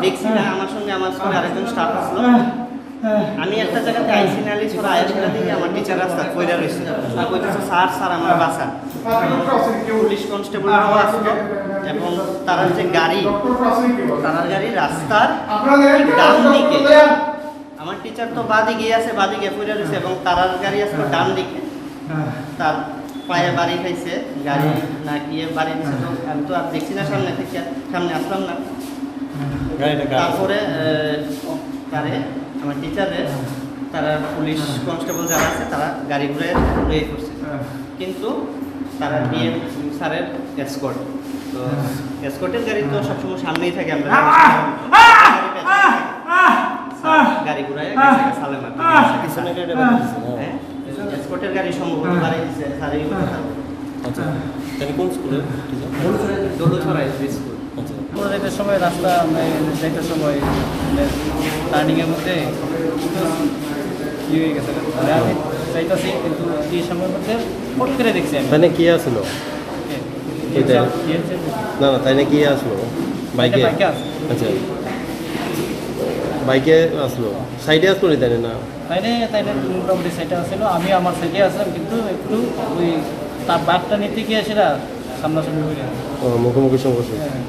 দেখছি না, আমার সঙ্গে আমার স্কুলে আরেকজন স্টাফ আসলো। আমি একটা জায়গাতে আইসি নালি ছোড়া আয়াসটা দিয়ে আমার টিচার রাস্তা কইরা রয়েছে, আর কইতেছে স্যার স্যার আমার বাসা। পুলিশ কনস্টেবলরাও আসলো এবং তারা যে গাড়ি, তারা গাড়ি রাস্তার ডান দিকে, আমার টিচার তো বাদিকে আছে, বাদিকে কইরা রয়েছে এবং তারার গাড়ি আসলো ডান দিকে। তার পায়ে বাড়ি খাইছে, গাড়ি না গিয়ে বাড়ি দিচ্ছে। তো আমি তো আর দেখছি না সামনে থেকে, সামনে আসলাম না। তারপরে তারে আমার টিচারে, তারা পুলিশ কনস্টেবল যারা আছে তারা গাড়ি ঘুরে লয়ে করছে, কিন্তু তারা ডিএম স্যারের এসকর্ট। তো এসকর্টের গাড়ি তো সবসময় সামনেই থাকে, আমরা গাড়ি ঘুরায় সালেমা এসকর্টের গাড়ি সম্ভবত গাড়ি দিচ্ছে স্যারই। আচ্ছা, তাহলে কোন স্কুলের দোলছড়া স্কুল। আমরা যেতে সময় রাস্তা যাইতে সময় টার্নিংয়ের মধ্যে ইয়ে হয়ে গেছে, আমি যাইতেছি কিন্তু এই সময়ের মধ্যে ফট করে দেখছি আমি। তাই না কি আসলো? না না, তাই না কি আসলো? বাইকে? আচ্ছা, বাইকে আসলো, সাইডে আসলো নি? তাই না তাই না মোটামুটি সাইডে আসছিল, আমি আমার সাইডে আসলাম, কিন্তু একটু ওই তার বাঘটা নিতে গিয়ে সেটা সামনাসামনি হয়ে মুখোমুখি সংঘর্ষ। হ্যাঁ।